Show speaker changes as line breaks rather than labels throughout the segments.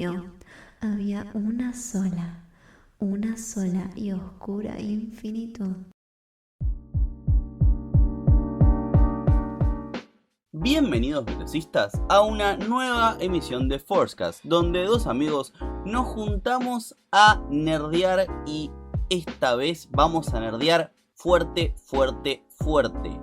principio había una sola y oscura infinitud.
Bienvenidos velocitas a una nueva emisión de Forcecast, donde dos amigos nos juntamos a nerdear y esta vez vamos a nerdear fuerte, fuerte, fuerte.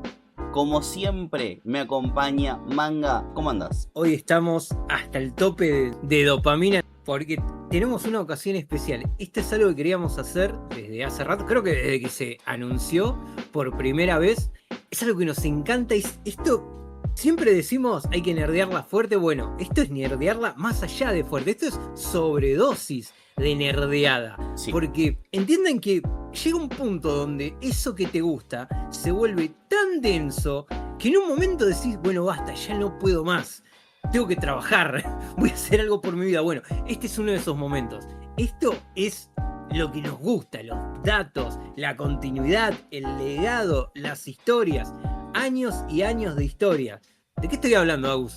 Como siempre me acompaña Manga. ¿Cómo andás?
Hoy estamos hasta el tope de dopamina porque tenemos una ocasión especial. Esto es algo que queríamos hacer desde hace rato, creo que desde que se anunció por primera vez. Es algo que nos encanta y esto siempre decimos hay que nerdearla fuerte. Bueno, esto es nerdearla más allá de fuerte. Esto es sobredosis de nerdeada.
Sí.
Porque entiendan que llega un punto donde eso que te gusta se vuelve tan denso que en un momento decís, bueno, basta, ya no puedo más. Tengo que trabajar, voy a hacer algo por mi vida. Bueno, este es uno de esos momentos. Esto es lo que nos gusta, los datos, la continuidad, el legado, las historias. Años y años de historia. ¿De qué estoy hablando, Agus?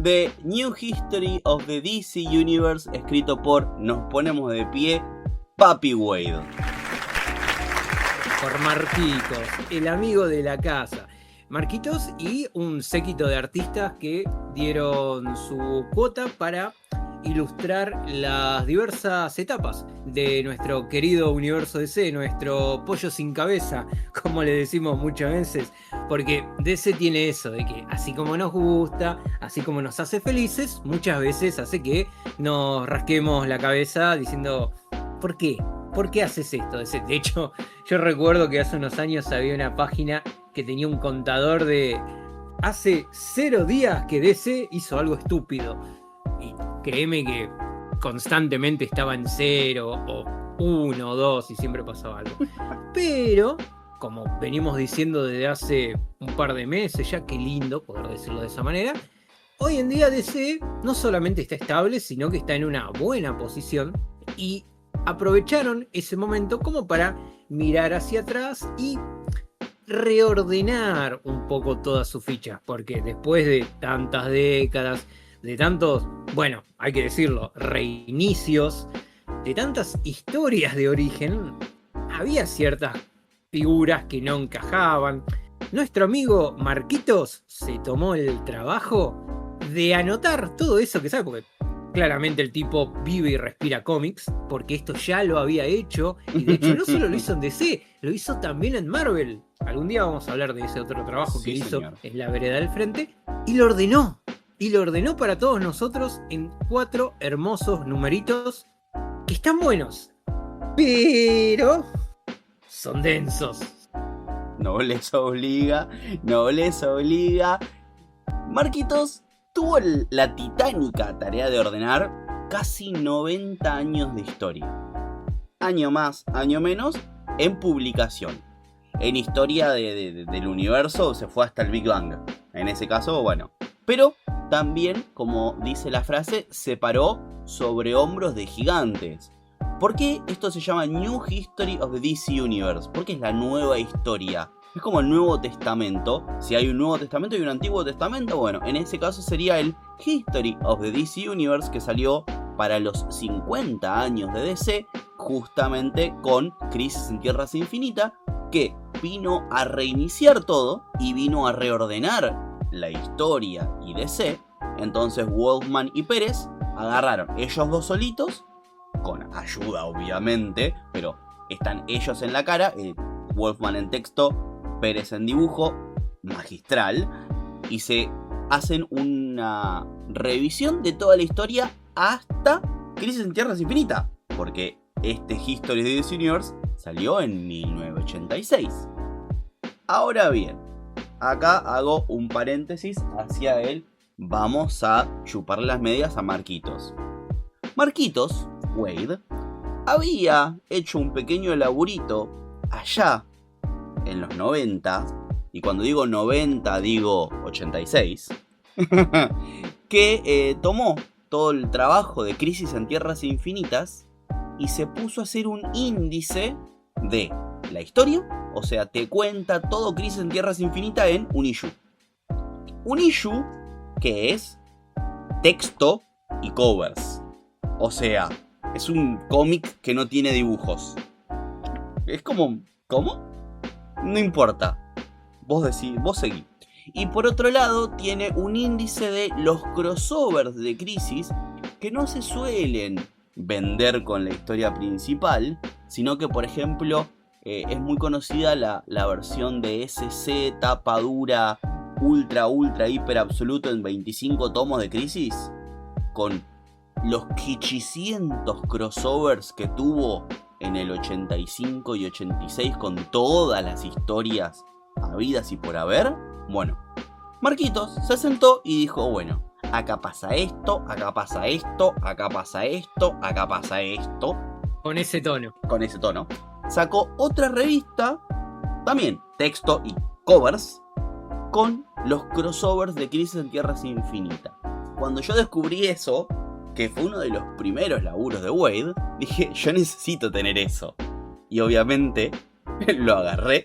The New History of the DC Universe, escrito por, nos ponemos de pie, Papi Wade.
Por Marquitos, el amigo de la casa. Marquitos y un séquito de artistas que dieron su cuota para ilustrar las diversas etapas de nuestro querido universo DC, nuestro pollo sin cabeza, como le decimos muchas veces, porque DC tiene eso de que así como nos gusta, así como nos hace felices, muchas veces hace que nos rasquemos la cabeza diciendo ¿por qué? ¿Por qué haces esto? De hecho, yo recuerdo que hace unos años había una página que tenía un contador de hace 0 días que DC hizo algo estúpido. Y créeme que constantemente estaba en 0 o 1 o 2 y siempre pasaba algo. Pero, como venimos diciendo desde hace un par de meses ya, qué lindo poder decirlo de esa manera, hoy en día DC no solamente está estable, sino que está en una buena posición y aprovecharon ese momento como para mirar hacia atrás y reordenar un poco todas sus fichas, porque después de tantas décadas, de tantos, bueno, hay que decirlo, reinicios, de tantas historias de origen, había ciertas figuras que no encajaban. Nuestro amigo Marquitos se tomó el trabajo de anotar todo eso que sabe, porque claramente el tipo vive y respira cómics, porque esto ya lo había hecho, y de hecho no solo lo hizo en DC, lo hizo también en Marvel. Algún día vamos a hablar de ese otro trabajo que hizo en La Vereda del Frente, y lo ordenó. Y lo ordenó para todos nosotros en 4 hermosos numeritos que están buenos, pero son densos.
No les obliga. Marquitos tuvo la titánica tarea de ordenar casi 90 años de historia. Año más, año menos, en publicación. En historia del universo se fue hasta el Big Bang. En ese caso, bueno. Pero también, como dice la frase, se paró sobre hombros de gigantes. ¿Por qué esto se llama New History of the DC Universe? Porque es la nueva historia. Es como el Nuevo Testamento. Si hay un Nuevo Testamento y un Antiguo Testamento, bueno, en ese caso sería el History of the DC Universe, que salió para los 50 años de DC, justamente con Crisis en Tierras Infinitas, que vino a reiniciar todo y vino a reordenar la historia y DC. Entonces Wolfman y Pérez agarraron ellos dos solitos, con ayuda obviamente, pero están ellos en la cara, Wolfman en texto, Pérez en dibujo, magistral, y se hacen una revisión de toda la historia hasta Crisis en Tierras Infinitas, porque este History of the DC Universe salió en 1986. Ahora bien, acá hago un paréntesis hacia él. Vamos a chupar las medias a Marquitos. Marquitos, Wade, había hecho un pequeño laburito allá en los 90, y cuando digo 90 digo 86, que tomó todo el trabajo de Crisis en Tierras Infinitas y se puso a hacer un índice de la historia. O sea, te cuenta todo Crisis en Tierras Infinitas en un issue. Un issue que es texto y covers. O sea, es un cómic que no tiene dibujos. Es como... ¿Cómo? No importa. Vos decís, vos seguí. Y por otro lado, tiene un índice de los crossovers de Crisis que no se suelen vender con la historia principal, sino que, por ejemplo, es muy conocida la versión de SC, tapa dura, ultra, hiper absoluto en 25 tomos de Crisis, con los quichicientos crossovers que tuvo en el 85 y 86 con todas las historias habidas y por haber. Bueno, Marquitos se sentó y dijo, bueno, acá pasa esto, acá pasa esto, acá pasa esto, acá pasa esto.
Con ese tono.
Con ese tono. Sacó otra revista, también texto y covers, con los crossovers de Crisis en Tierras Infinitas. Cuando yo descubrí eso, que fue uno de los primeros laburos de Waid, dije, yo necesito tener eso. Y obviamente lo agarré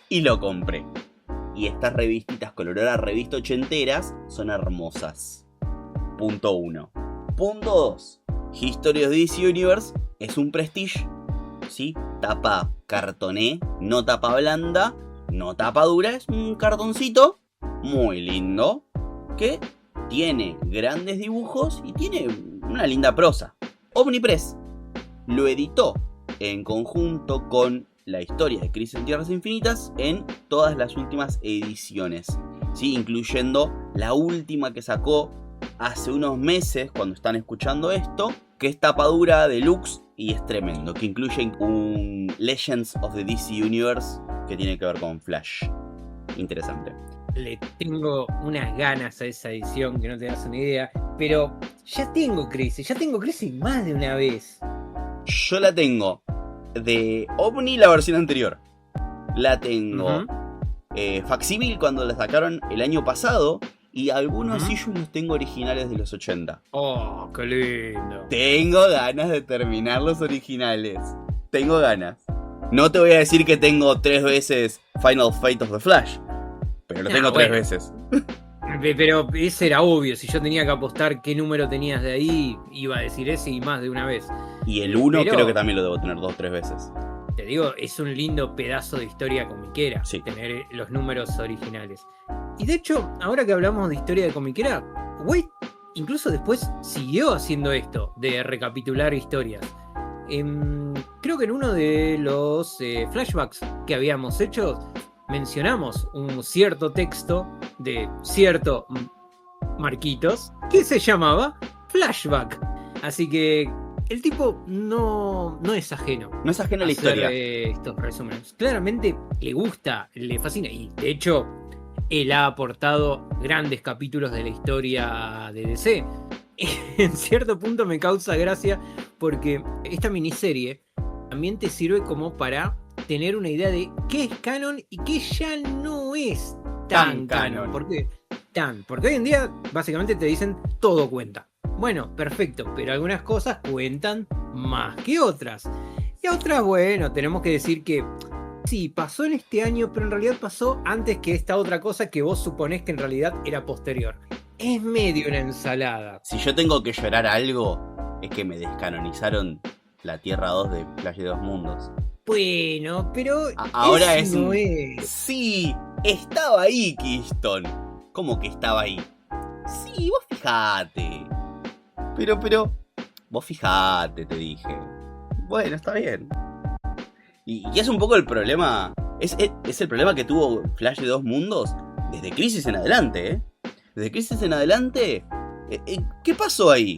y lo compré. Y estas revistitas coloradas, revista ochenteras, son hermosas. Punto 1. Punto 2. History of DC Universe es un prestige, ¿sí? Tapa cartoné, no tapa blanda, no tapa dura, es un cartoncito muy lindo que tiene grandes dibujos y tiene una linda prosa. Omnipress lo editó en conjunto con la historia de Crisis en Tierras Infinitas en todas las últimas ediciones, ¿sí? Incluyendo la última que sacó hace unos meses, cuando están escuchando esto, que es tapa dura deluxe y es tremendo, que incluye un Legends of the DC Universe que tiene que ver con Flash. Interesante.
Le tengo unas ganas a esa edición que no te das una idea, pero ya tengo Crisis más de una vez.
Yo la tengo de OVNI, la versión anterior. La tengo facsímil cuando la sacaron el año pasado. Y algunos issues los tengo originales de los 80.
Oh, qué lindo.
Tengo ganas de terminar los originales. Tengo ganas. No te voy a decir que tengo 3 veces Final Fate of the Flash, pero lo tengo 3 veces.
Pero ese era obvio. Si yo tenía que apostar qué número tenías de ahí, iba a decir ese y más de una vez.
Y el 1 creo que también lo debo tener 2 o 3 veces.
Te digo, es un lindo pedazo de historia comiquera,
sí,
tener los números originales. Y de hecho, ahora que hablamos de historia de comiquera, Waid incluso después siguió haciendo esto, de recapitular historias. Creo que en uno de los flashbacks que habíamos hecho, mencionamos un cierto texto de cierto Marquitos que se llamaba Flashback. Así que el tipo no es ajeno.
No es ajeno a la historia.
Estos resúmenes. Claramente le gusta, le fascina. Y de hecho, él ha aportado grandes capítulos de la historia de DC. En cierto punto me causa gracia porque esta miniserie también te sirve como para tener una idea de qué es canon y qué ya no es tan canon. ¿Por qué? Porque hoy en día básicamente te dicen todo cuenta. Bueno, perfecto, pero algunas cosas cuentan más que otras. Y otras, bueno, tenemos que decir que sí, pasó en este año, pero en realidad pasó antes que esta otra cosa que vos suponés que en realidad era posterior. Es medio una ensalada.
Si yo tengo que llorar algo, es que me descanonizaron la Tierra 2 de Flash de Dos Mundos.
Bueno, pero
ahora
eso no
es. Sí, estaba ahí, Keystone. ¿Cómo que estaba ahí? Sí, vos fijate. Pero, vos fijate, te dije. Bueno, está bien. Y es un poco el problema. Es el problema que tuvo Flash de Dos Mundos desde Crisis en adelante, ¿eh? Desde Crisis en adelante. ¿Qué pasó ahí?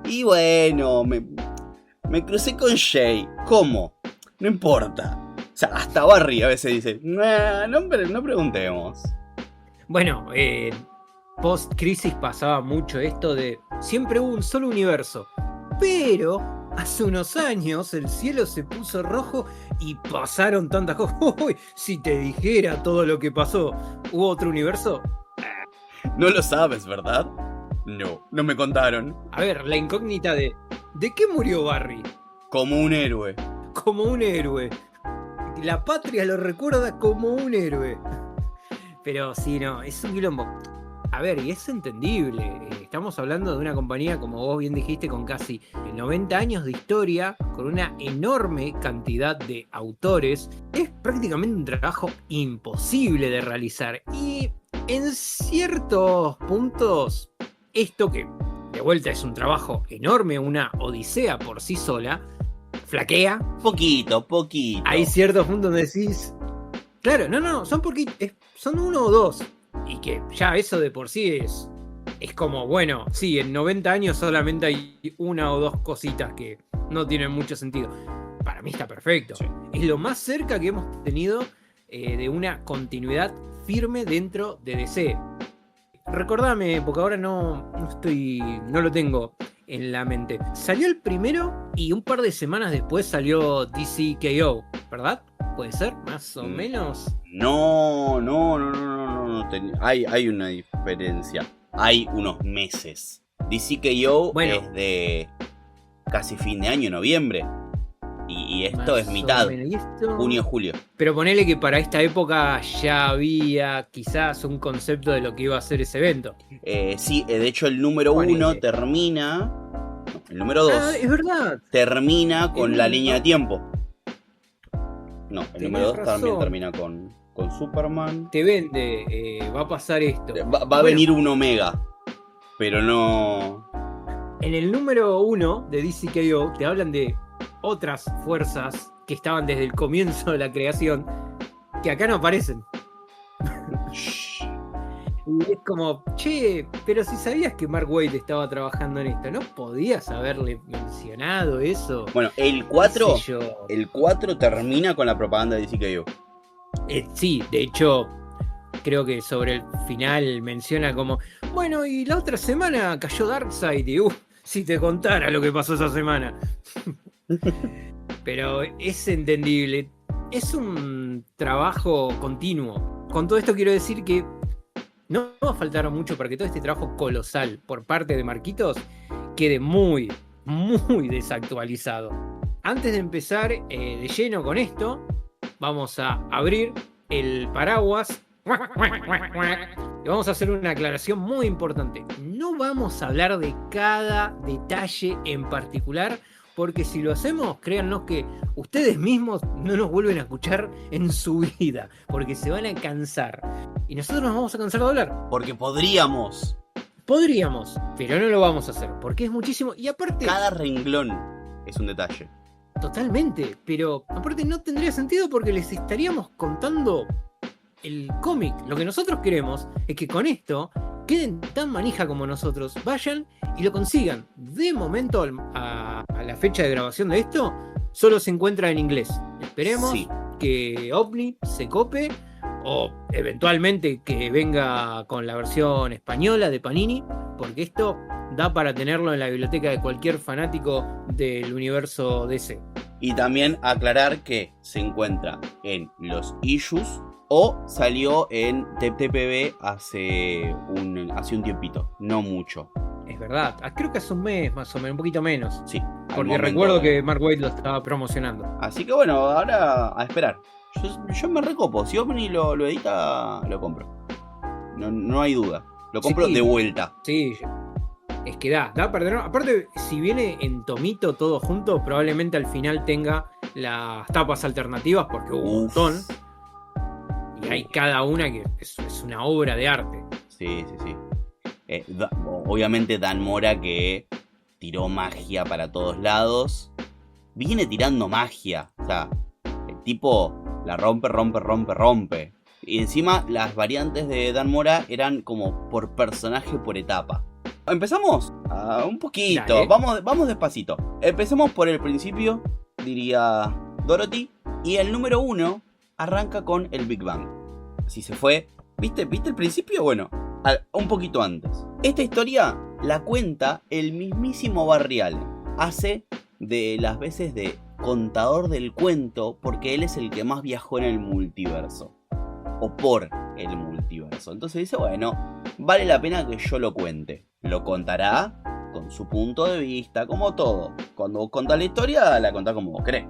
Y bueno, me crucé con Jay. ¿Cómo? No importa. O sea, hasta Barry a veces dice, no preguntemos.
Bueno, post-crisis pasaba mucho esto de siempre hubo un solo universo, pero hace unos años el cielo se puso rojo y pasaron tantas cosas. Uy, si te dijera todo lo que pasó, ¿hubo otro universo?
No lo sabes, ¿verdad? No me contaron.
A ver, la incógnita ¿de qué murió Barry?
Como un héroe.
Como un héroe. La patria lo recuerda como un héroe. Pero sí, no, es un quilombo. A ver, y es entendible. Estamos hablando de una compañía, como vos bien dijiste, con casi 90 años de historia, con una enorme cantidad de autores. Es prácticamente un trabajo imposible de realizar. Y en ciertos puntos, esto que de vuelta es un trabajo enorme, una odisea por sí sola, flaquea.
Poquito.
Hay ciertos puntos donde decís, claro, no, son poquitos, son uno o dos. Y que ya eso de por sí es como, bueno, sí, en 90 años solamente hay una o dos cositas que no tienen mucho sentido. Para mí está perfecto.
Sí.
Es lo más cerca que hemos tenido de una continuidad firme dentro de DC. Recordame, porque ahora no lo tengo en la mente. Salió el primero y un par de semanas después salió DCKO, ¿verdad? ¿Puede ser? Más o menos.
No. Hay una diferencia. Hay unos meses. DCKO
Bueno,
es de casi fin de año, noviembre. Y esto
más
es mitad.
o menos. ¿Y esto?
Junio, julio.
Pero ponele que para esta época ya había quizás un concepto de lo que iba a ser ese evento.
Sí, de hecho el número
Ponele.
1 termina. No, el número 2
Es verdad.
termina con
El
la
número-
línea de tiempo. No, el
Tenés
número 2 también
razón.
termina con Superman.
Te vende, va a pasar esto.
Va a
Bueno,
venir un Omega. Pero no.
En el número 1 de DCKO te hablan de otras fuerzas que estaban desde el comienzo de la creación que acá no aparecen. Y es como, che, pero si sabías que Mark Waid estaba trabajando en esto, ¿no podías haberle mencionado eso?
Bueno, el 4.
¿Qué sé yo?
El 4 termina con la propaganda de DCKO.
Sí, de hecho, creo que sobre el final menciona como, bueno, y la otra semana cayó Darkseid y si te contara lo que pasó esa semana. Pero es entendible, es un trabajo continuo. Con todo esto quiero decir que no va a faltar mucho para que todo este trabajo colosal por parte de Marquitos quede muy, muy desactualizado. Antes de empezar de lleno con esto, vamos a abrir el paraguas y vamos a hacer una aclaración muy importante. No vamos a hablar de cada detalle en particular, porque si lo hacemos, créannos que ustedes mismos no nos vuelven a escuchar en su vida, porque se van a cansar. Y nosotros nos vamos a cansar de hablar.
Porque podríamos.
Podríamos, pero no lo vamos a hacer, porque es muchísimo. Y aparte,
Cada renglón es un detalle.
totalmente, pero aparte no tendría sentido porque les estaríamos contando el cómic. Lo que nosotros queremos es que con esto queden tan manija como nosotros, vayan y lo consigan. De momento, a la fecha de grabación de esto, solo se encuentra en inglés. Esperemos
Sí.
que OVNI se cope o eventualmente que venga con la versión española de Panini, porque esto da para tenerlo en la biblioteca de cualquier fanático del universo DC.
Y también aclarar que se encuentra en los issues o salió en TPB hace un tiempito, no mucho.
Es verdad, creo que hace un mes más o menos, un poquito menos.
Sí. al
Porque
momento
recuerdo
de-
que Mark Waid lo estaba promocionando.
Así que bueno, ahora a esperar. Yo me recopo, si OVNI lo edita, lo compro. No hay duda. Lo compro
Sí.
de vuelta.
Sí, es que da para tener. Aparte, si viene en tomito todo junto, probablemente al final tenga las tapas alternativas, porque hubo un
Uf.
montón. Y hay cada una que es una obra de arte.
Sí. Obviamente Dan Mora, que tiró magia para todos lados, viene tirando magia. O sea, el tipo la rompe. Y encima las variantes de Dan Mora eran como por personaje por etapa. ¿Empezamos? Un poquito.
Dale.
Vamos despacito. Empecemos por el principio, diría Dorothy. Y el número 1 arranca con el Big Bang. Así se fue. ¿Viste el principio? Bueno, un poquito antes. Esta historia la cuenta el mismísimo Barry Allen. Hace de las veces de contador del cuento porque él es el que más viajó en el multiverso. O por el multiverso. Entonces dice, bueno, vale la pena que yo lo cuente. Lo contará con su punto de vista, como todo. Cuando vos contás la historia, la contás como vos querés.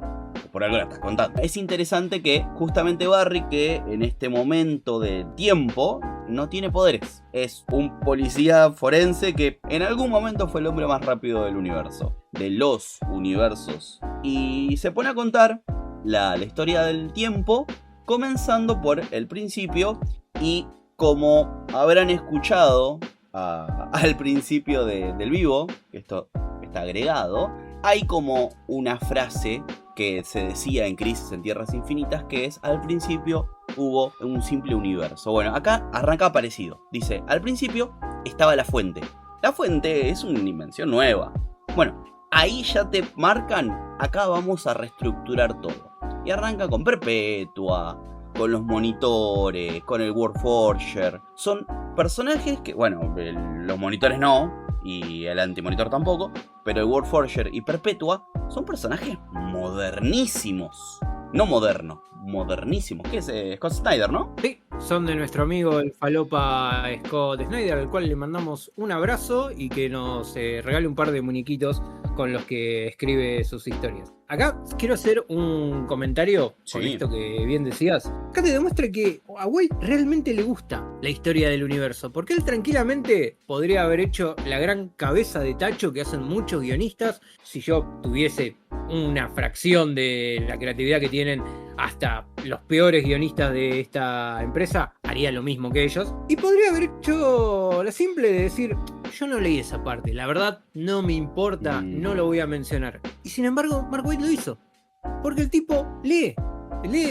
Por algo la estás contando. Es interesante que justamente Barry, que en este momento de tiempo, no tiene poderes. Es un policía forense que en algún momento fue el hombre más rápido del universo, de los universos. Y se pone a contar la historia del tiempo, comenzando por el principio. Y como habrán escuchado al principio del vivo, que esto está agregado, hay como una frase que se decía en Crisis en Tierras Infinitas, que es: al principio hubo un simple universo. Bueno, acá arranca parecido. Dice: al principio estaba la fuente. La fuente es una invención nueva. Bueno, ahí ya te marcan: acá vamos a reestructurar todo. Y arranca con Perpetua, con los monitores, con el Warforger. Son personajes que, bueno, los monitores no, y el antimonitor tampoco, pero el Warforger y Perpetua son personajes modernísimos. No modernos, modernísimos. ¿Qué es? Scott Snyder, ¿no?
Sí, son de nuestro amigo el falopa Scott Snyder, al cual le mandamos un abrazo y que nos regale un par de muñequitos con los que escribe sus historias. Acá quiero hacer un comentario con esto que bien decías. Acá te demuestra que a Waid realmente le gusta la historia del universo, porque él tranquilamente podría haber hecho la gran cabeza de tacho que hacen muchos guionistas. Si yo tuviese una fracción de la creatividad que tienen hasta los peores guionistas de esta empresa, haría lo mismo que ellos. Y podría haber hecho la simple de decir: yo no leí esa parte, la verdad no me importa, no lo voy a mencionar. Y sin embargo, Mark Waid lo hizo. Porque el tipo lee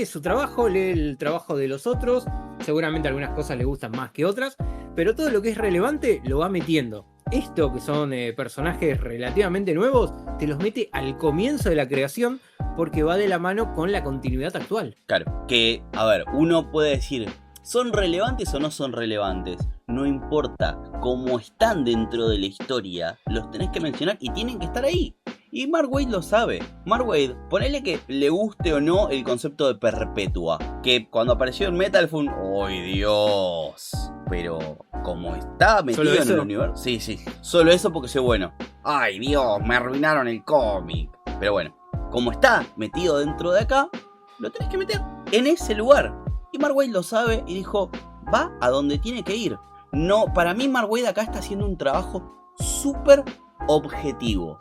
su trabajo, lee el trabajo de los otros. Seguramente algunas cosas le gustan más que otras, pero todo lo que es relevante lo va metiendo. Esto, que son personajes relativamente nuevos, te los mete al comienzo de la creación, porque va de la mano con la continuidad actual.
Claro, que, a ver, uno puede decir: ¿son relevantes o no son relevantes? No importa, como están dentro de la historia, los tenés que mencionar y tienen que estar ahí. Y Mark Waid lo sabe. Mark Waid, ponele que le guste o no el concepto de Perpetua, que cuando apareció en Metal fue un ¡ay, Dios! Pero como está metido en el universo... Sí, solo eso porque soy bueno. ¡Ay, Dios! Me arruinaron el cómic. Pero bueno, como está metido dentro de acá, lo tenés que meter en ese lugar. Y Mark Waid lo sabe y dijo: va a donde tiene que ir. No, para mí Mark Waid acá está haciendo un trabajo súper objetivo.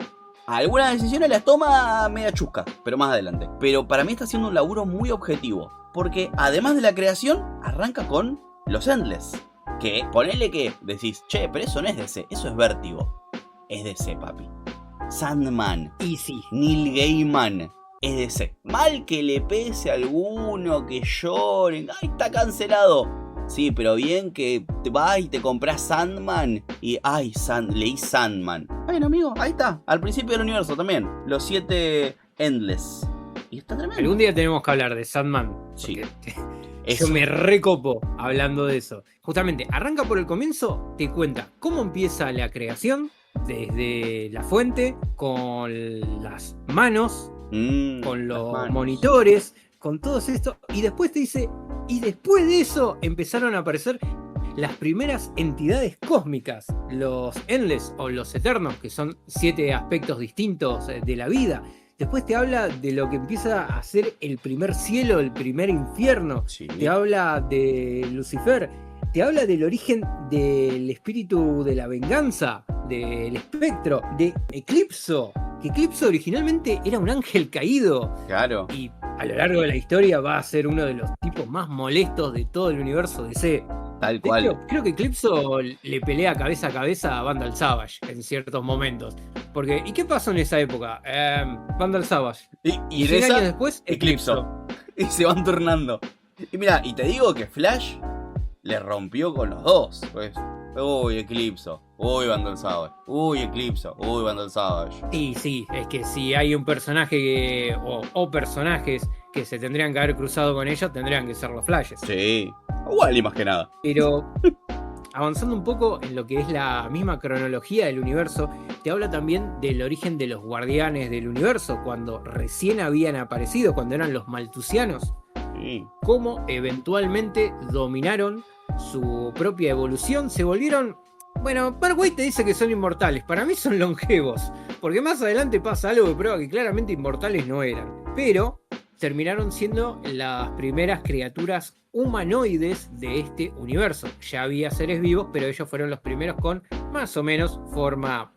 Algunas decisiones las toma media chusca, pero más adelante. Pero para mí está haciendo un laburo muy objetivo, porque además de la creación, arranca con los Endless. Que ponele que decís: che, pero eso no es DC, eso es Vértigo. Es DC, papi. Sandman,
Easy.
Neil Gaiman, es DC. Mal que le pese a alguno, que lloren: ¡ay, está cancelado! Sí, pero bien que te vas y te compras Sandman y ¡ay, leí Sandman! Bueno, amigo, ahí está, al principio del universo también, los 7 Endless. Y está tremendo.
Algún día tenemos que hablar de Sandman.
Sí.
Yo me recopo hablando de eso. Justamente, arranca por el comienzo, te cuenta cómo empieza la creación, desde la fuente, con las manos, con los monitores, con todo esto, y después te dice: y después de eso empezaron a aparecer las primeras entidades cósmicas, los Endless o los Eternos, que son 7 aspectos distintos de la vida. Después te habla de lo que empieza a ser el primer cielo, el primer infierno. Sí. Te habla de Lucifer, te habla del origen del espíritu de la venganza, del espectro, de Eclipso. Que Eclipso originalmente era un ángel caído.
Claro.
Y a lo largo de la historia va a ser uno de los tipos más molestos de todo el universo DC.
Tal cual.
Creo que Eclipso le pelea cabeza a cabeza a Vandal Savage en ciertos momentos. Porque, ¿y qué pasó en esa época? Vandal Savage.
Y
100 años después,
Eclipso. Y se van turnando. Y mira, y te digo que Flash le rompió con los dos. Pues, uy, Eclipso. Uy, Vandal Savage. Uy, Eclipso. Uy, Vandal Savage.
Sí, es que si hay un personaje o personajes que se tendrían que haber cruzado con ellos, tendrían que ser los Flashes.
Sí, igual y más que nada.
Pero avanzando un poco en lo que es la misma cronología del universo, te habla también del origen de los guardianes del universo, cuando recién habían aparecido, cuando eran los maltusianos. Sí. Cómo eventualmente dominaron su propia evolución, se volvieron... Bueno, Mark Waid te dice que son inmortales, para mí son longevos, porque más adelante pasa algo que prueba que claramente inmortales no eran. Pero terminaron siendo las primeras criaturas humanoides de este universo. Ya había seres vivos, pero ellos fueron los primeros con más o menos forma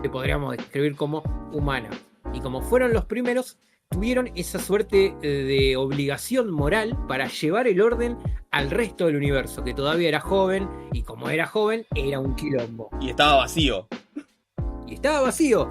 que podríamos describir como humana. Y como fueron los primeros, tuvieron esa suerte de obligación moral para llevar el orden al resto del universo, que todavía era joven, y como era joven, era un quilombo.
Y estaba vacío.
Y estaba vacío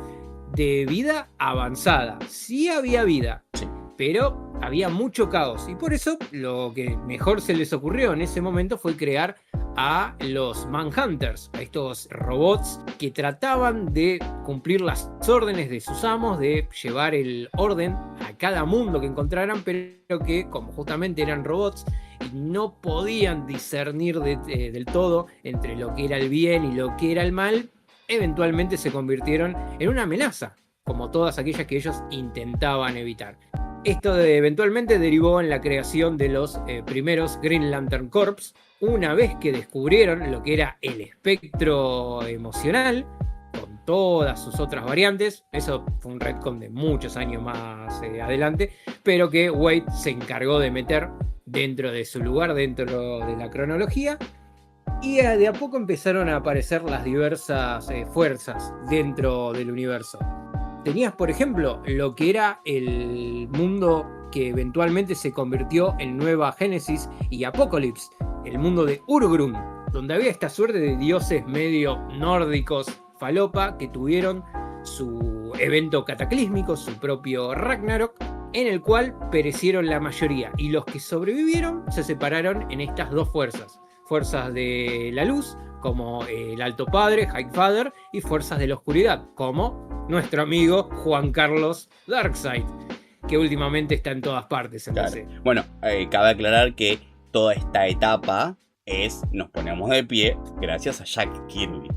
de vida avanzada. Sí había vida,
Sí.
pero había mucho caos. Y por eso lo que mejor se les ocurrió en ese momento fue crear a los Manhunters, a estos robots que trataban de cumplir las órdenes de sus amos, de llevar el orden a cada mundo que encontraran, pero que como justamente eran robots y no podían discernir del todo entre lo que era el bien y lo que era el mal, eventualmente se convirtieron en una amenaza, como todas aquellas que ellos intentaban evitar. Esto eventualmente derivó en la creación de los primeros Green Lantern Corps, una vez que descubrieron lo que era el espectro emocional, con todas sus otras variantes. Eso fue un retcon de muchos años más adelante, pero que Waid se encargó de meter dentro de su lugar, dentro de la cronología, y de a poco empezaron a aparecer las diversas fuerzas dentro del universo. Tenías, por ejemplo, lo que era el mundo que eventualmente se convirtió en Nueva Génesis y Apocalipsis, el mundo de Urgrun, donde había esta suerte de dioses medio nórdicos falopa que tuvieron su evento cataclísmico, su propio Ragnarok, en el cual perecieron la mayoría, y los que sobrevivieron se separaron en estas dos fuerzas de la luz, como el Alto Padre, High Father, y fuerzas de la oscuridad, como nuestro amigo Juan Carlos Darkseid, que últimamente está en todas partes.
Claro. Bueno, cabe aclarar que toda esta etapa nos ponemos de pie gracias a Jack Kirby.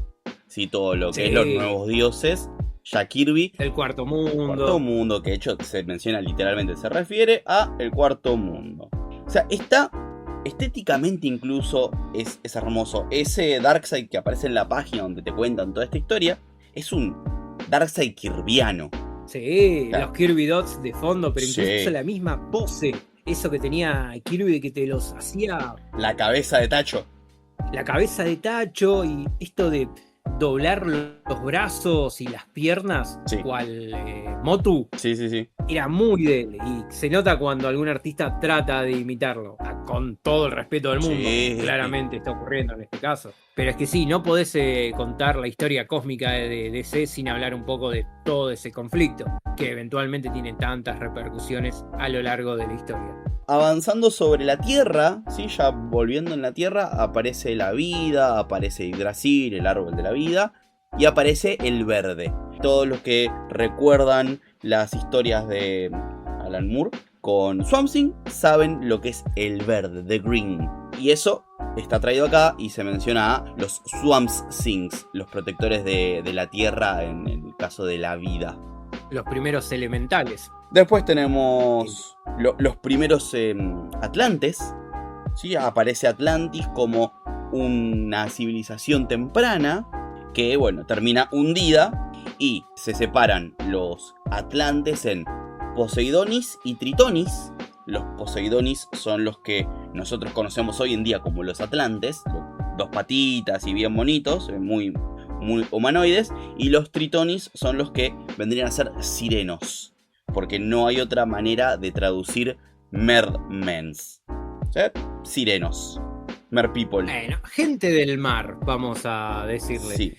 Sí, todo lo que es los nuevos dioses, Jack Kirby.
El cuarto mundo.
El cuarto mundo, que de hecho se menciona literalmente, se refiere a el cuarto mundo. O sea, está estéticamente incluso es hermoso. Ese Darkseid que aparece en la página donde te cuentan toda esta historia es un Darkseid kirviano.
Sí, claro. Los Kirby Dots de fondo, pero incluso la misma pose, eso que tenía Kirby que te los hacía.
La cabeza de Tacho.
La cabeza de Tacho y esto de doblar los brazos y las piernas, cual Motu.
Sí.
Era muy de él, y se nota cuando algún artista trata de imitarlo, con todo el respeto del mundo. Claramente está ocurriendo en este caso. Pero es que sí, no podés contar la historia cósmica de DC sin hablar un poco de todo ese conflicto, que eventualmente tiene tantas repercusiones a lo largo de la historia.
Avanzando sobre la Tierra, ¿sí? Ya volviendo en la Tierra, aparece la vida, aparece Yggdrasil, el árbol de la vida, y aparece el verde. Todos los que recuerdan las historias de Alan Moore con Swamp Thing saben lo que es el verde, the green. Y eso está traído acá y se menciona a los Swamp Things, los protectores de la Tierra en el caso de la vida.
Los primeros elementales.
Después tenemos los primeros Atlantes. ¿Sí? Aparece Atlantis como una civilización temprana que, bueno, termina hundida y se separan los Atlantes en Poseidonis y Tritonis. Los Poseidonis son los que nosotros conocemos hoy en día como los Atlantes, dos patitas y bien bonitos, muy humanoides, y los Tritonis son los que vendrían a ser sirenos, porque no hay otra manera de traducir Mermens. ¿Sí? Sirenos. Mer people.
Bueno, gente del mar, vamos a decirle.
Sí.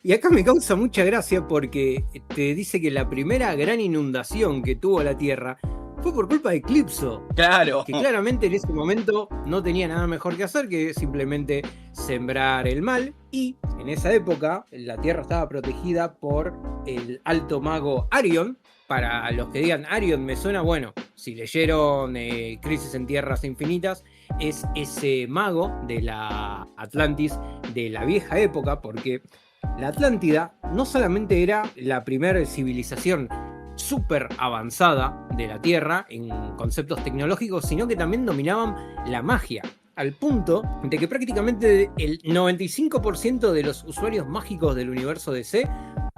Y acá me causa mucha gracia porque te dice que la primera gran inundación que tuvo la Tierra fue por culpa de Eclipso.
Claro.
Que claramente en ese momento no tenía nada mejor que hacer que simplemente sembrar el mal. Y en esa época la Tierra estaba protegida por el alto mago Arion. Para los que digan Arion me suena, bueno, si leyeron Crisis en Tierras Infinitas, es ese mago de la Atlantis de la vieja época, porque la Atlántida no solamente era la primera civilización súper avanzada de la Tierra en conceptos tecnológicos, sino que también dominaban la magia, al punto de que prácticamente el 95% de los usuarios mágicos del universo DC,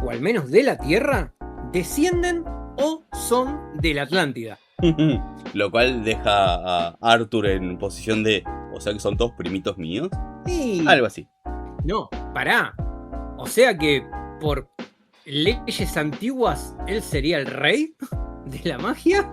o al menos de la Tierra, descienden o son de la Atlántida.
Lo cual deja a Arthur en posición de, o sea que son todos primitos míos.
Y...
Algo así.
No, pará. O sea que por leyes antiguas, él sería el rey de la magia.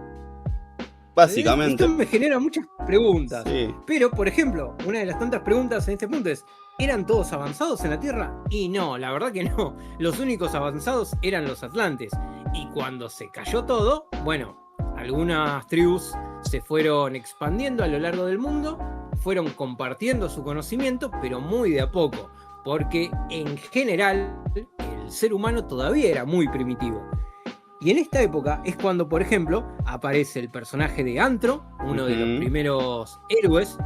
Básicamente.
Esto me genera muchas preguntas.
Sí.
Pero, por ejemplo, una de las tantas preguntas en este punto es: ¿eran todos avanzados en la Tierra? Y no, la verdad que no. Los únicos avanzados eran los atlantes. Y cuando se cayó todo, bueno, algunas tribus se fueron expandiendo a lo largo del mundo, fueron compartiendo su conocimiento, pero muy de a poco, porque en general el ser humano todavía era muy primitivo. Y en esta época es cuando, por ejemplo, aparece el personaje de Antro, uno de los primeros héroes.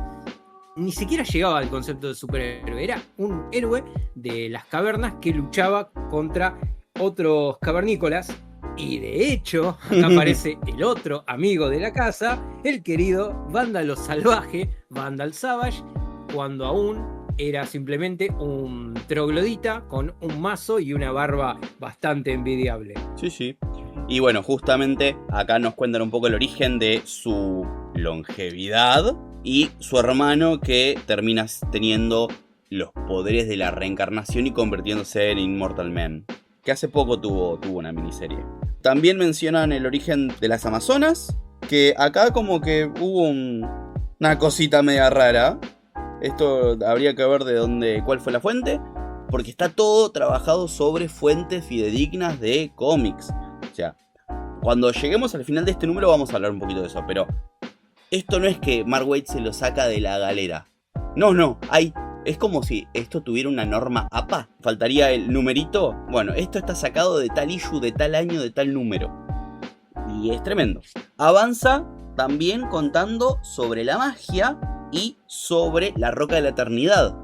Ni siquiera llegaba al concepto de superhéroe, era un héroe de las cavernas que luchaba contra otros cavernícolas. Y de hecho, acá aparece el otro amigo de la casa, el querido Vándalo Salvaje, Vandal Savage, cuando aún era simplemente un troglodita con un mazo y una barba bastante envidiable.
Sí, sí. Y bueno, justamente acá nos cuentan un poco el origen de su longevidad y su hermano que termina teniendo los poderes de la reencarnación y convirtiéndose en Immortal Man, que hace poco tuvo una miniserie. También mencionan el origen de las Amazonas, que acá como que hubo una cosita media rara. Esto habría que ver cuál fue la fuente, porque está todo trabajado sobre fuentes fidedignas de cómics. O sea, cuando lleguemos al final de este número vamos a hablar un poquito de eso, pero esto no es que Mark Waid se lo saca de la galera. No, es como si esto tuviera una norma APA. Faltaría el numerito. Bueno, esto está sacado de tal issue, de tal año, de tal número. Y es tremendo. Avanza también contando sobre la magia y sobre la Roca de la Eternidad.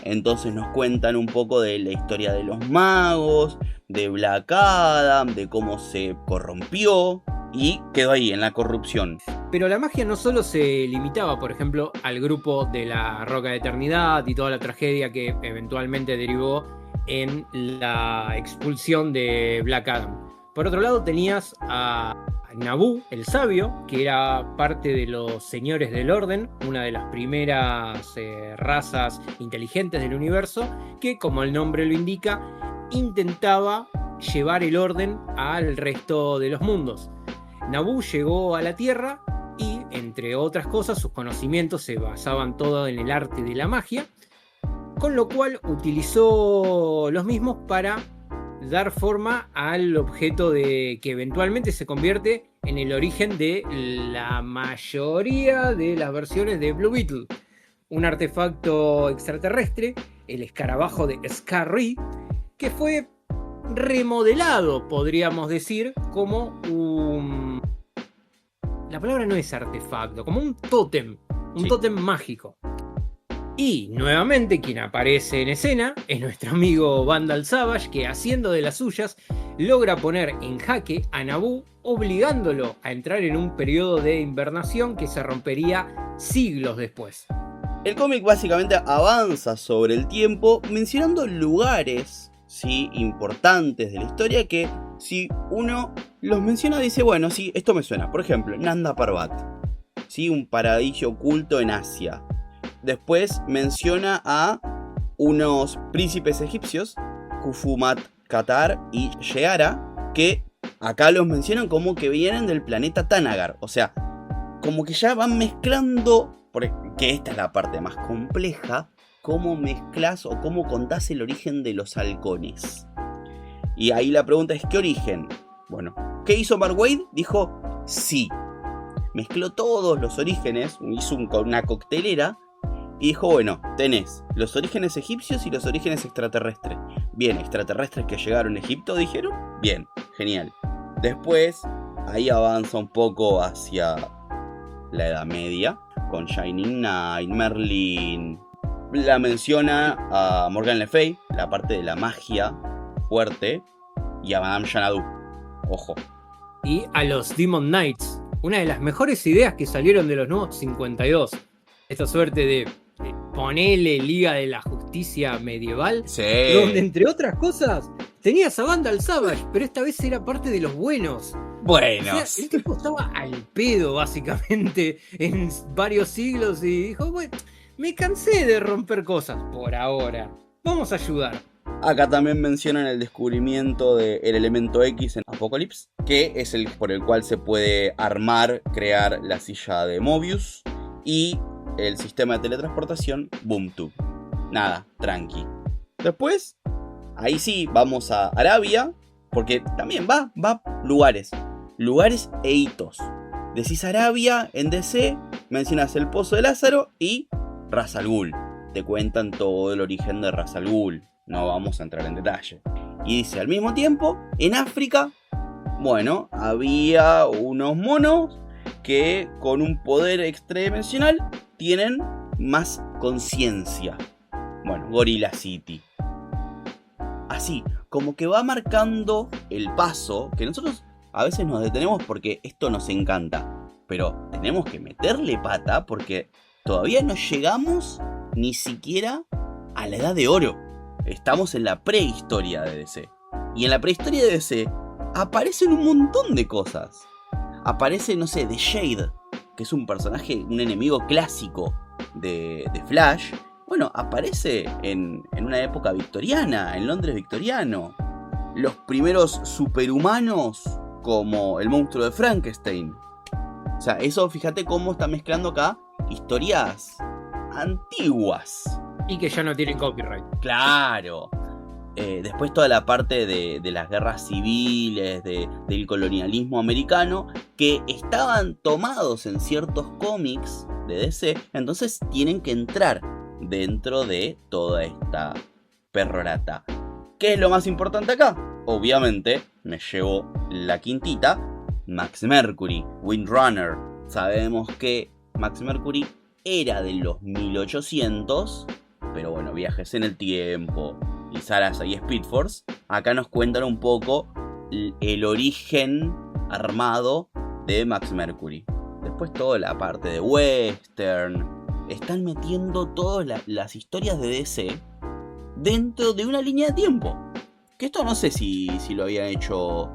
Entonces nos cuentan un poco de la historia de los magos, de Black Adam, de cómo se corrompió y quedó ahí en la corrupción.
Pero la magia no solo se limitaba, por ejemplo, al grupo de la Roca de Eternidad y toda la tragedia que eventualmente derivó en la expulsión de Black Adam. Por otro lado tenías a Naboo, el sabio, que era parte de los señores del orden, una de las primeras razas inteligentes del universo, que, como el nombre lo indica, intentaba llevar el orden al resto de los mundos. Naboo llegó a la Tierra y, entre otras cosas, sus conocimientos se basaban todo en el arte de la magia, con lo cual utilizó los mismos para dar forma al objeto que eventualmente se convierte en el origen de la mayoría de las versiones de Blue Beetle, un artefacto extraterrestre, el escarabajo de Skarri, que fue remodelado, podríamos decir, como un... La palabra no es artefacto, como un tótem, tótem mágico. Y nuevamente quien aparece en escena es nuestro amigo Vandal Savage, que haciendo de las suyas logra poner en jaque a Naboo, obligándolo a entrar en un periodo de invernación que se rompería siglos después.
El cómic básicamente avanza sobre el tiempo mencionando lugares, ¿sí?, importantes de la historia que si uno los menciona dice, bueno, sí, esto me suena. Por ejemplo, Nanda Parbat, ¿sí?, un paraíso oculto en Asia. Después menciona a unos príncipes egipcios, Kufumat Qatar y Sheara, que acá los mencionan como que vienen del planeta Tanagar. O sea, como que ya van mezclando, porque esta es la parte más compleja, cómo mezclas o cómo contás el origen de los halcones. Y ahí la pregunta es, ¿qué origen? Bueno, ¿qué hizo Mark Waid? Dijo, sí. Mezcló todos los orígenes, hizo una coctelera, y dijo, bueno, tenés los orígenes egipcios y los orígenes extraterrestres. Bien, extraterrestres que llegaron a Egipto, dijeron. Bien, genial. Después, ahí avanza un poco hacia la Edad Media, con Shining Knight, Merlin. La menciona a Morgan Le Fay, la parte de la magia fuerte, y a Madame Xanadu. Ojo.
Y a los Demon Knights, una de las mejores ideas que salieron de los nuevos 52. Esta suerte de ponele Liga de la Justicia medieval,
sí,
donde entre otras cosas tenías a Vandal Savage, pero esta vez era parte de los buenos.
Bueno.
O sea, el tipo estaba al pedo, básicamente, en varios siglos y dijo, bueno, me cansé de romper cosas por ahora. Vamos a ayudar.
Acá también mencionan el descubrimiento del elemento X en Apocalypse, que es el por el cual se puede armar, crear la silla de Mobius y el sistema de teletransportación BoomTube. Nada, tranqui. Después, ahí sí, vamos a Arabia, porque también va lugares e hitos. Decís Arabia en DC, mencionas el Pozo de Lázaro y Ra's al Ghul. Te cuentan todo el origen de Ra's al Ghul. No vamos a entrar en detalle. Y dice, al mismo tiempo, en África, bueno, había unos monos que con un poder extradimensional tienen más conciencia. Bueno, Gorilla City. Así, como que va marcando el paso, que nosotros a veces nos detenemos porque esto nos encanta. Pero tenemos que meterle pata porque todavía no llegamos ni siquiera a la edad de oro. Estamos en la prehistoria de DC. Y en la prehistoria de DC aparecen un montón de cosas. Aparece, no sé, The Shade, que es un personaje, un enemigo clásico de Flash. Bueno, aparece en una época victoriana, en Londres victoriano. Los primeros superhumanos, como el monstruo de Frankenstein. O sea, eso fíjate cómo está mezclando acá historias antiguas.
Y que ya no tienen copyright.
Claro. Después toda la parte de las guerras civiles, del colonialismo americano, que estaban tomados en ciertos cómics de DC, entonces tienen que entrar dentro de toda esta perrorata. ¿Qué es lo más importante acá? Obviamente, me llevo la quintita, Max Mercury, Windrunner. Sabemos que Max Mercury era de los 1800, pero bueno, viajes en el tiempo y Sarasa y Speed Force, acá nos cuentan un poco el origen armado de Max Mercury. Después toda la parte de western. Están metiendo todas las historias de DC dentro de una línea de tiempo. Que esto no sé si lo habían hecho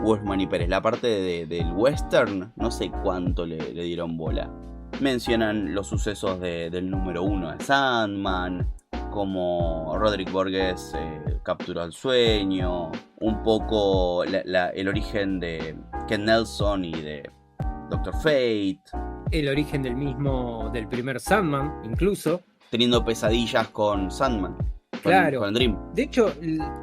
Wolfman y Pérez. La parte del western, no sé cuánto le dieron bola. Mencionan los sucesos del número 1 de Sandman, como Roderick Borges capturó el sueño, un poco el origen de Ken Nelson y de Dr. Fate.
El origen del primer Sandman, incluso.
Teniendo pesadillas con Sandman.
Claro.
Con el Dream.
De hecho,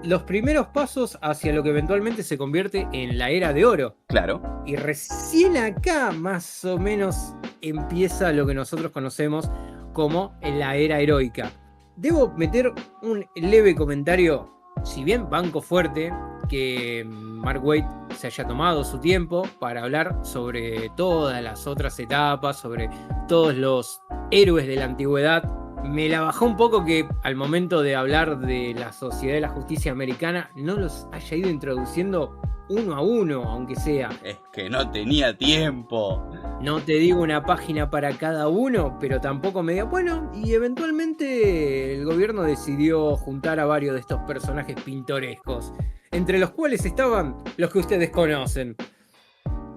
los primeros pasos hacia lo que eventualmente se convierte en la Era de Oro.
Claro.
Y recién acá, más o menos, empieza lo que nosotros conocemos como la Era Heroica. Debo meter un leve comentario, si bien banco fuerte, que Mark Waid se haya tomado su tiempo para hablar sobre todas las otras etapas, sobre todos los héroes de la antigüedad. Me la bajó un poco que al momento de hablar de la Sociedad de la Justicia Americana no los haya ido introduciendo uno a uno, aunque sea.
Es que no tenía tiempo.
No te digo una página para cada uno, pero tampoco me diga, bueno, y eventualmente el gobierno decidió juntar a varios de estos personajes pintorescos, entre los cuales estaban los que ustedes conocen.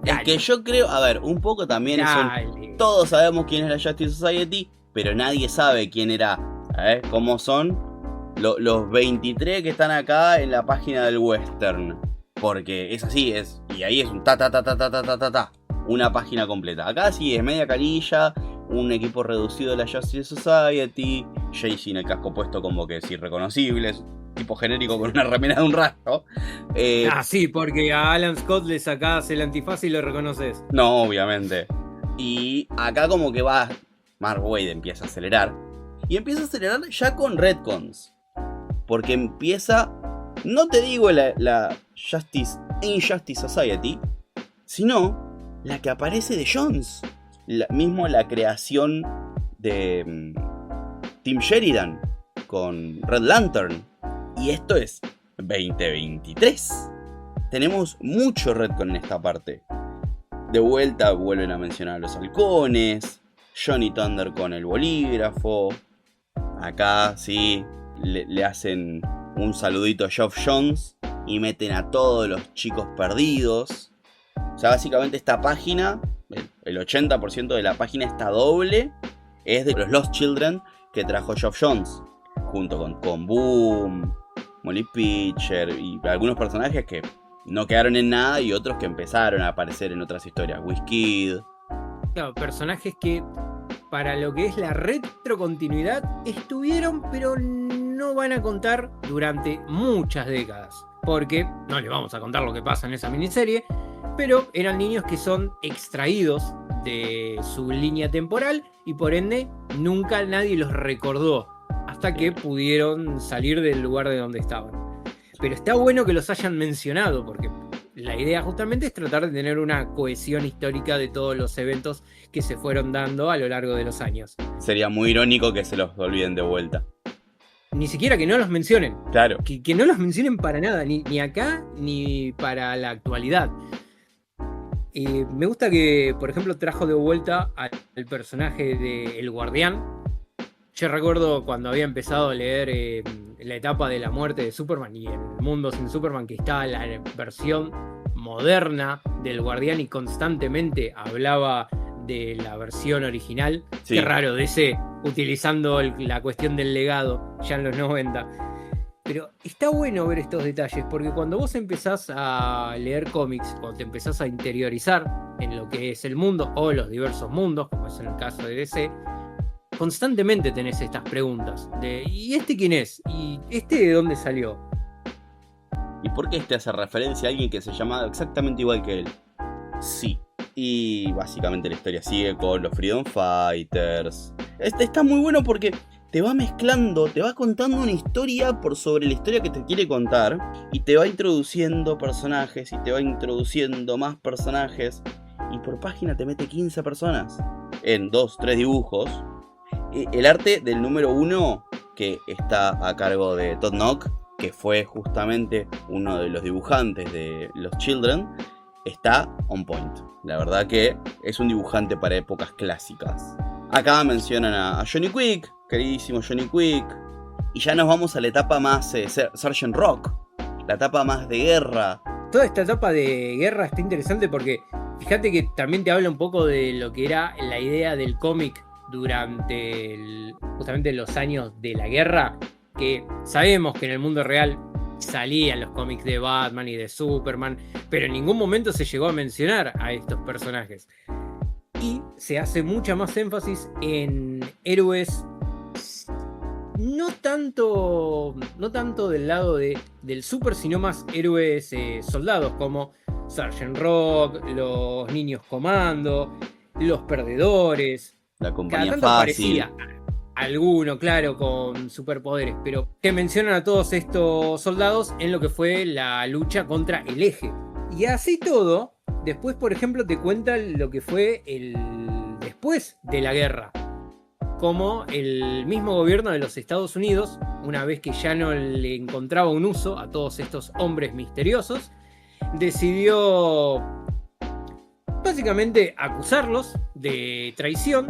Es que yo creo, a ver, un poco también todos sabemos quién es la Justice Society, pero nadie sabe quién era, cómo son los 23 que están acá en la página del western. Porque es así, y ahí es un una página completa. Acá sí es media carilla, un equipo reducido de la Justice Society, Jay-Z en el casco puesto como que es irreconocible, tipo genérico con una remera de un rastro.
Sí, porque a Alan Scott le sacás el antifaz y lo reconoces.
No, obviamente. Y acá como que va, Mark Waid empieza a acelerar. Y empieza a acelerar ya con retcons. Porque empieza, no te digo la Injustice Society, sino la que aparece de Jones. La creación de Tim Sheridan con Red Lantern. Y esto es 2023. Tenemos mucho retcon en esta parte. De vuelta vuelven a mencionar a los halcones, Johnny Thunder con el bolígrafo. Acá sí le hacen un saludito a Geoff Jones y meten a todos los chicos perdidos. O sea, básicamente esta página, el 80% de la página está doble, es de los Lost Children que trajo Geoff Johns, junto con Boom, Molly Pitcher y algunos personajes que no quedaron en nada y otros que empezaron a aparecer en otras historias. Wizkid.
Claro, personajes que para lo que es la retrocontinuidad estuvieron, pero no van a contar durante muchas décadas. Porque no les vamos a contar lo que pasa en esa miniserie, pero eran niños que son extraídos de su línea temporal y por ende nunca nadie los recordó hasta que pudieron salir del lugar de donde estaban. Pero está bueno que los hayan mencionado porque la idea justamente es tratar de tener una cohesión histórica de todos los eventos que se fueron dando a lo largo de los años.
Sería muy irónico que se los olviden de vuelta.
Ni siquiera que no los mencionen.
Claro.
Que no los mencionen para nada, ni acá ni para la actualidad. Me gusta que, por ejemplo, trajo de vuelta al personaje de El Guardián. Yo recuerdo cuando había empezado a leer la etapa de la muerte de Superman y El Mundo Sin Superman, que estaba la versión moderna del Guardián y constantemente hablaba de la versión original.
Sí.
Qué raro, DC utilizando la cuestión del legado ya en los 90. Pero está bueno ver estos detalles, porque cuando vos empezás a leer cómics, cuando te empezás a interiorizar en lo que es el mundo o los diversos mundos, como es en el caso de DC, constantemente tenés estas preguntas de ¿y este quién es? ¿Y este de dónde salió?
¿Y por qué este hace referencia a alguien que se llama exactamente igual que él? Sí. Y básicamente la historia sigue con los Freedom Fighters. Está muy bueno porque te va mezclando, te va contando una historia por sobre la historia que te quiere contar y te va introduciendo personajes y te va introduciendo más personajes y por página te mete 15 personas en 2-3 dibujos. El arte del número 1, que está a cargo de Todd Knock, que fue justamente uno de los dibujantes de Los Children, está on point. La verdad que es un dibujante para épocas clásicas. Acá mencionan a Johnny Quick, queridísimo Johnny Quick. Y ya nos vamos a la etapa más Sergeant Rock, la etapa más de guerra.
Toda esta etapa de guerra está interesante porque fíjate que también te habla un poco de lo que era la idea del cómic durante justamente los años de la guerra, que sabemos que en el mundo real salían los cómics de Batman y de Superman, pero en ningún momento se llegó a mencionar a estos personajes. Y se hace mucha más énfasis en héroes no tanto del lado del super, sino más héroes soldados como Sergeant Rock, los Niños Comando, los Perdedores.
La compañía
Cada tanto
fácil.
aparecía alguno, claro, con superpoderes, pero que mencionan a todos estos soldados en lo que fue la lucha contra el Eje. Y así todo, después, por ejemplo, te cuentan lo que fue el después de la guerra. Como el mismo gobierno de los Estados Unidos, una vez que ya no le encontraba un uso a todos estos hombres misteriosos, decidió básicamente acusarlos de traición,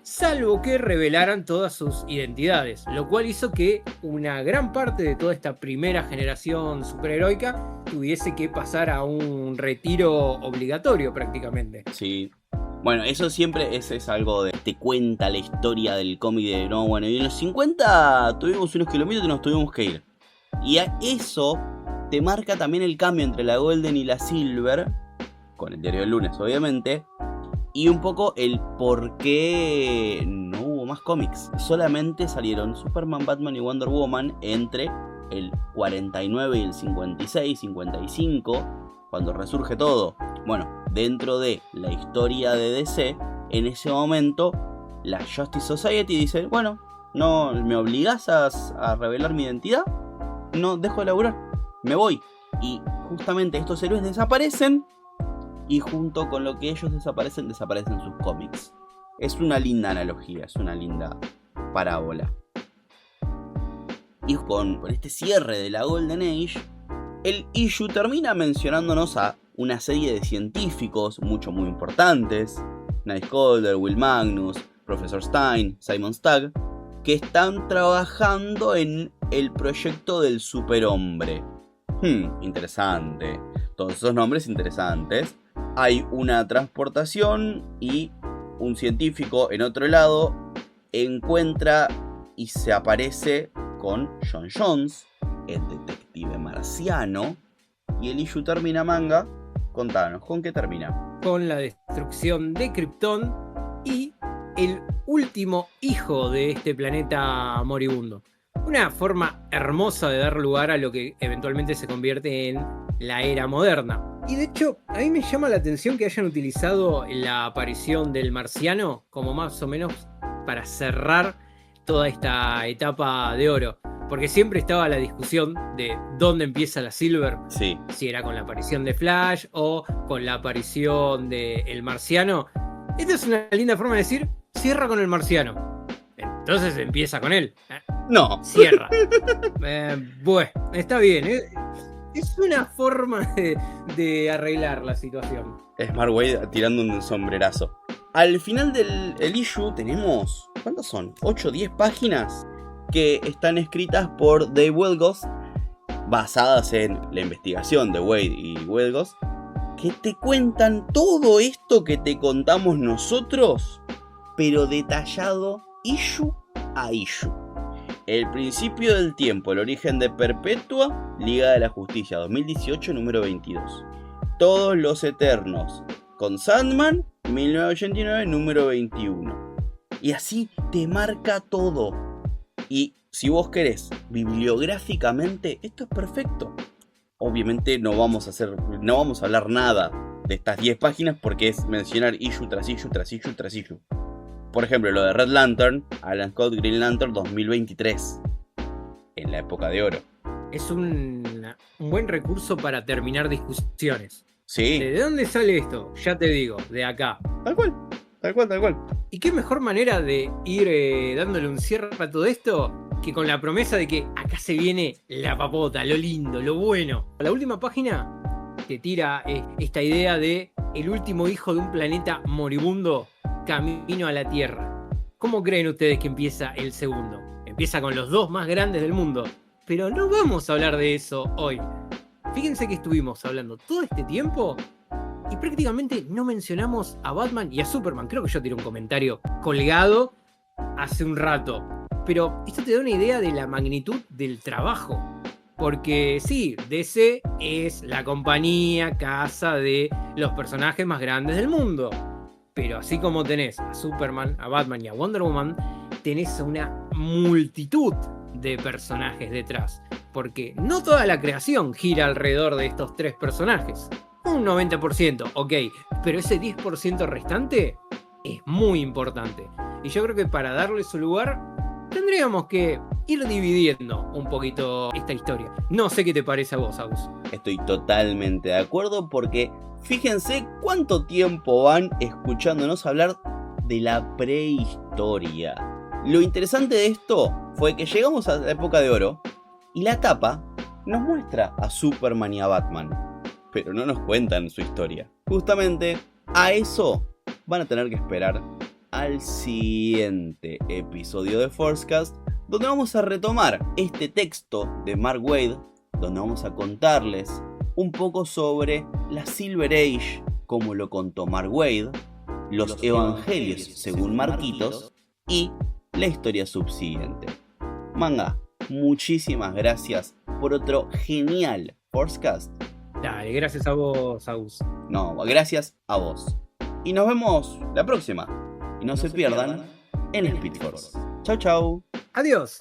salvo que revelaran todas sus identidades, lo cual hizo que una gran parte de toda esta primera generación superheroica tuviese que pasar a un retiro obligatorio prácticamente.
Sí. Bueno, eso siempre es algo de... Te cuenta la historia del cómic de... No, bueno, y en los 50 tuvimos unos kilómetros y nos tuvimos que ir. Y a eso te marca también el cambio entre la Golden y la Silver, con el diario del lunes obviamente, y un poco el por qué no hubo más cómics. Solamente salieron Superman, Batman y Wonder Woman entre el 49 y el 56, 55, cuando resurge todo. Bueno, dentro de la historia de DC, en ese momento la Justice Society dice, bueno, no me obligás a revelar mi identidad, no dejo de laburar, me voy. Y justamente estos héroes desaparecen, y junto con lo que ellos desaparecen sus cómics. Es una linda analogía, es una linda parábola. Y con este cierre de la Golden Age, el issue termina mencionándonos a una serie de científicos muy importantes, Nightcrawler, Will Magnus, Professor Stein, Simon Stagg, que están trabajando en el proyecto del superhombre. Interesante. Todos esos nombres interesantes. hay una transportación y un científico en otro lado encuentra y se aparece con John Jones, el detective marciano, y el issue termina, Manga. Contanos, ¿con qué termina?
Con la destrucción de Krypton y el último hijo de este planeta moribundo. Una forma hermosa de dar lugar a lo que eventualmente se convierte en la era moderna. Y de hecho, a mí me llama la atención que hayan utilizado la aparición del marciano como más o menos para cerrar toda esta etapa de oro. Porque siempre estaba la discusión de dónde empieza la Silver.
Sí.
Si era con la aparición de Flash o con la aparición del marciano. Esta es una linda forma de decir, cierra con el marciano. Entonces empieza con él.
No.
Cierra. Bueno, está bien. Es una forma de arreglar la situación.
Smart Wade tirando un sombrerazo. Al final del issue tenemos, ¿cuántas son? 8 o 10 páginas que están escritas por Dave Wielgosz, basadas en la investigación de Wade y Wielgosz, que te cuentan todo esto que te contamos nosotros, pero detallado issue a issue. El principio del tiempo, el origen de Perpetua, Liga de la Justicia 2018, número 22. Todos los Eternos, con Sandman, 1989, número 21. Y así te marca todo. Y si vos querés, bibliográficamente, esto es perfecto. Obviamente no vamos a hablar nada de estas 10 páginas porque es mencionar issue tras issue tras issue tras issue. Por ejemplo, lo de Red Lantern, Alan Scott Green Lantern 2023, en la época de oro.
Es un buen recurso para terminar discusiones.
Sí.
¿De dónde sale esto? Ya te digo, de acá.
Tal cual, tal cual, tal cual.
¿Y qué mejor manera de ir dándole un cierre a todo esto que con la promesa de que acá se viene la papota, lo lindo, lo bueno? La última página te tira esta idea de el último hijo de un planeta moribundo camino a la Tierra. ¿Cómo creen ustedes que empieza el segundo? Empieza con los dos más grandes del mundo. Pero no vamos a hablar de eso hoy. Fíjense que estuvimos hablando todo este tiempo y prácticamente no mencionamos a Batman y a Superman. Creo que yo tiré un comentario colgado hace un rato. Pero esto te da una idea de la magnitud del trabajo. Porque sí, DC es la compañía, casa de los personajes más grandes del mundo. Pero así como tenés a Superman, a Batman y a Wonder Woman, tenés una multitud de personajes detrás. Porque no toda la creación gira alrededor de estos tres personajes. Un 90%, ok, pero ese 10% restante es muy importante. Y yo creo que para darle su lugar, tendríamos que ir dividiendo un poquito esta historia. No sé qué te parece a vos, Agus.
Estoy totalmente de acuerdo porque fíjense cuánto tiempo van escuchándonos hablar de la prehistoria. Lo interesante de esto fue que llegamos a la época de oro y la tapa nos muestra a Superman y a Batman, pero no nos cuentan su historia. Justamente a eso van a tener que esperar al siguiente episodio de Forcecast, donde vamos a retomar este texto de Mark Waid, donde vamos a contarles un poco sobre la Silver Age, como lo contó Mark Waid, los evangelios según Marquitos y la historia subsiguiente. Manga, muchísimas gracias por otro genial Forcecast.
Dale, gracias a vos, Agus.
No, gracias a vos. Y nos vemos la próxima. Y no se pierdan en Speed Force. Chau, chau.
Adiós.